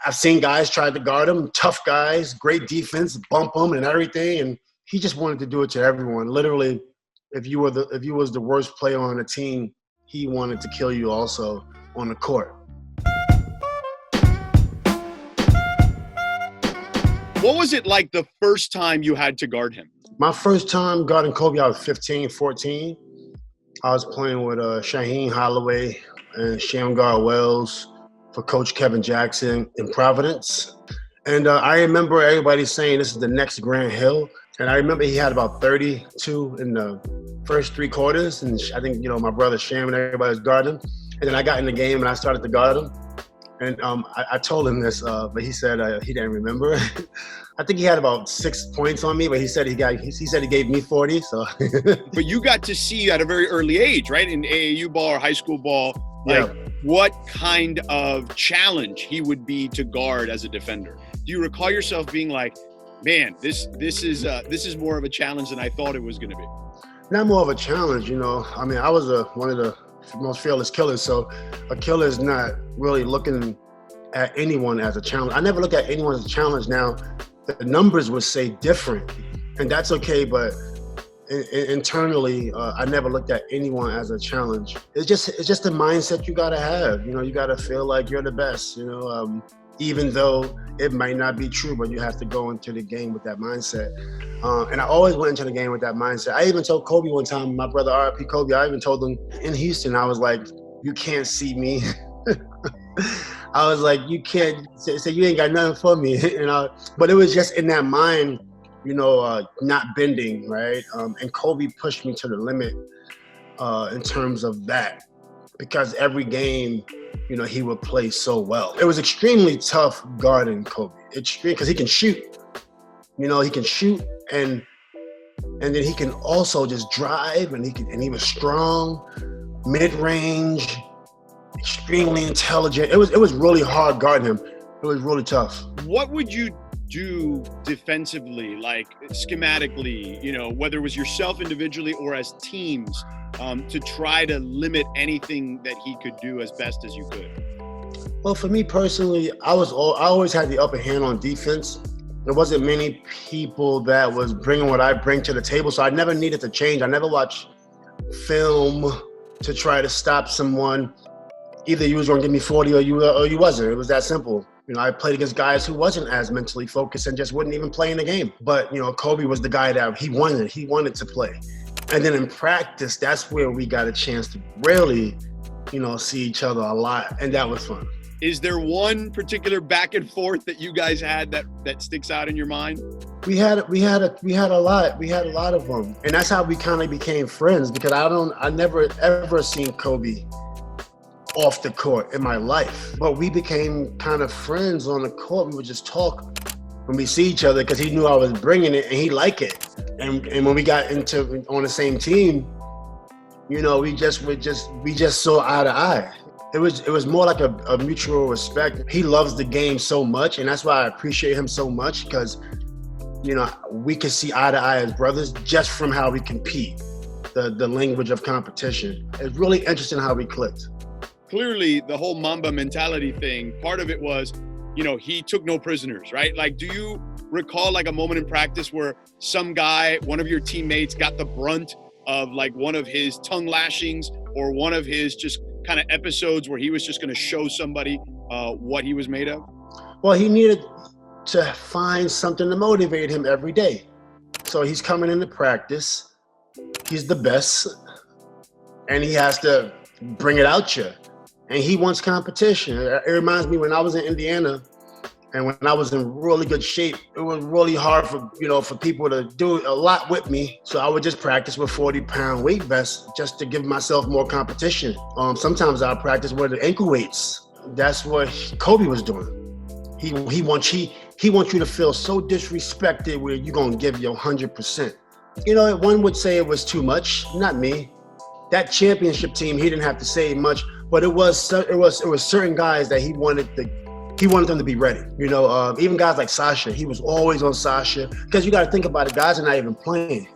I've seen guys try to guard him, tough guys, great defense, bump him and everything. And he just wanted to do it to everyone. Literally, if you was the worst player on the team, he wanted to kill you also on the court. What was it like the first time you had to guard him? My first time guarding Kobe, I was 15, 14. I was playing with Shaheen Holloway and Shamgar Wells for Coach Kevin Jackson in Providence. And I remember everybody saying this is the next Grant Hill. And I remember he had about 32 in the first 3 quarters. And I think, my brother Sham and everybody was guarding him. And then I got in the game and I started to guard him. And I told him this, but he said he didn't remember. I think he had about 6 points on me, but he said he gave me 40. So. But you got to see at a very early age, right? In AAU ball or high school ball, what kind of challenge he would be to guard as a defender. Do you recall yourself being like, man, this is more of a challenge than I thought it was going to be? Not more of a challenge, I mean, I was one of the most fearless killers. So a killer is not really looking at anyone as a challenge. I never look at anyone as a challenge. Now, the numbers would say different, and that's okay. But internally, I never looked at anyone as a challenge. It's just a mindset you gotta have. You gotta feel like you're the best. Even though it might not be true, but you have to go into the game with that mindset. And I always went into the game with that mindset. I even told Kobe one time, my brother R.I.P. Kobe, I even told him in Houston, I was like, you can't see me. I was like, you can't say you ain't got nothing for me. But it was just in that mind, not bending, right? And Kobe pushed me to the limit in terms of that, because every game, he would play so well. It was extremely tough guarding Kobe. Extreme, because he can shoot. He can shoot, and then he can also just drive, and he was strong, mid-range, extremely intelligent. It was really hard guarding him. It was really tough. What would you do defensively, like schematically, whether it was yourself individually or as teams, to try to limit anything that he could do as best as you could? Well, for me personally, I always had the upper hand on defense. There wasn't many people that was bringing what I bring to the table, so I never needed to change. I never watched film to try to stop someone. Either you was going to give me 40 or you wasn't. It was that simple. I played against guys who wasn't as mentally focused and just wouldn't even play in the game. But, Kobe was the guy that he wanted to play. And then in practice, that's where we got a chance to really, see each other a lot. And that was fun. Is there one particular back and forth that you guys had that sticks out in your mind? We had a lot. We had a lot of them. And that's how we kind of became friends, because I never ever seen Kobe off the court in my life. But we became kind of friends on the court. We would just talk when we see each other, because he knew I was bringing it and he liked it. And when we got into on the same team, we just saw eye to eye. It was more like a mutual respect. He loves the game so much, and that's why I appreciate him so much, because we can see eye to eye as brothers just from how we compete, the language of competition. It's really interesting how we clicked. Clearly, the whole Mamba mentality thing, part of it was, he took no prisoners, right? Like, do you recall like a moment in practice where some guy, one of your teammates, got the brunt of like one of his tongue lashings or one of his just kind of episodes where he was just going to show somebody what he was made of? Well, he needed to find something to motivate him every day. So he's coming into practice. He's the best, and he has to bring it out you. And he wants competition. It reminds me when I was in Indiana and when I was in really good shape, it was really hard for people to do a lot with me. So I would just practice with 40-pound weight vests just to give myself more competition. Sometimes I practice with the ankle weights. That's what Kobe was doing. He wants you to feel so disrespected where you're gonna give your 100%. One would say it was too much. Not me. That championship team, he didn't have to say much. But it was certain guys that he wanted them to be ready. Even guys like Sasha, he was always on Sasha, because you got to think about it. Guys are not even playing.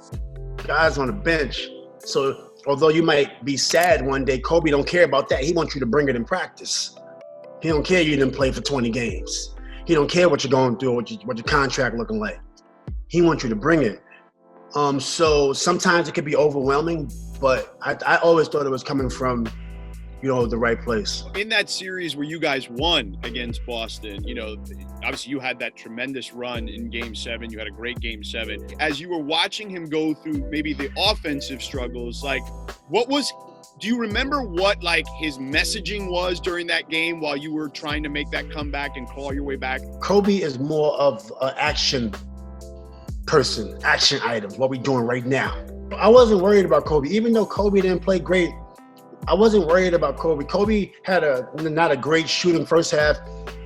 Guys on the bench. So although you might be sad one day, Kobe don't care about that. He wants you to bring it in practice. He don't care you didn't play for 20 games. He don't care what you're going through, what your contract looking like. He wants you to bring it. So sometimes it could be overwhelming, but I always thought it was coming from, the right place. In that series where you guys won against Boston, obviously you had that tremendous run in Game 7. You had a great Game 7. As you were watching him go through maybe the offensive struggles, like do you remember what like his messaging was during that game while you were trying to make that comeback and claw your way back? Kobe is more of an action person, action items, what we doing right now. I wasn't worried about Kobe, even though Kobe didn't play great. I wasn't worried about Kobe. Kobe had not a great shooting first half,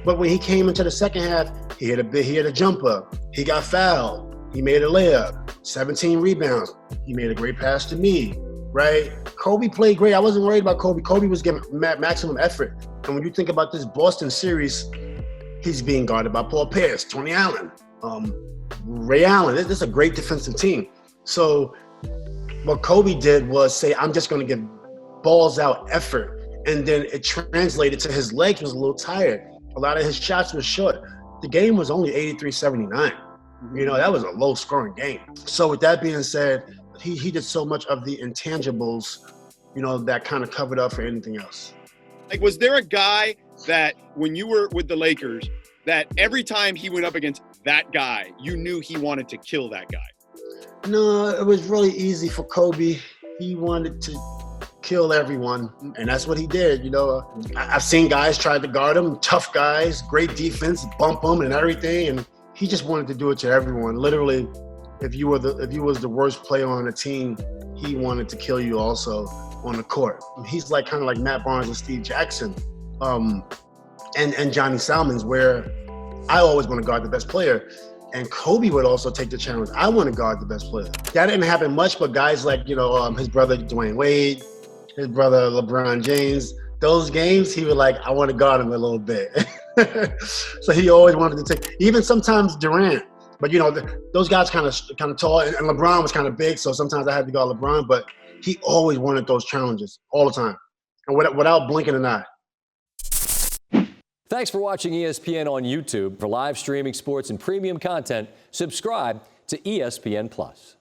but when he came into the second half, he had a jumper. He got fouled. He made a layup. 17 rebounds. He made a great pass to me, right? Kobe played great. I wasn't worried about Kobe. Kobe was giving maximum effort. And when you think about this Boston series, he's being guarded by Paul Pierce, Tony Allen, Ray Allen. This is a great defensive team. So what Kobe did was say, I'm just going to give balls out effort, and then it translated to his legs was a little tired. A lot of his shots were short. The game was only 83-79. That was a low scoring game. So with that being said, he did so much of the intangibles, that kind of covered up for anything else. Like, was there a guy that when you were with the Lakers that every time he went up against that guy, you knew he wanted to kill that guy? No, it was really easy for Kobe. He wanted to kill everyone, and that's what he did. I've seen guys try to guard him, tough guys, great defense, bump him and everything, and he just wanted to do it to everyone. Literally, if you was the worst player on the team, he wanted to kill you also on the court. He's like kind of like Matt Barnes and Steve Jackson, and Johnny Salmons, where I always want to guard the best player. And Kobe would also take the challenge. I want to guard the best player. That didn't happen much, but guys like, his brother Dwayne Wade, his brother LeBron James, those games, he was like, I want to guard him a little bit. So he always wanted to take, even sometimes Durant. But, those guys kind of tall, and LeBron was kind of big, so sometimes I had to guard LeBron, but he always wanted those challenges all the time, and without blinking an eye. Thanks for watching ESPN on YouTube. For live streaming sports and premium content, subscribe to ESPN+.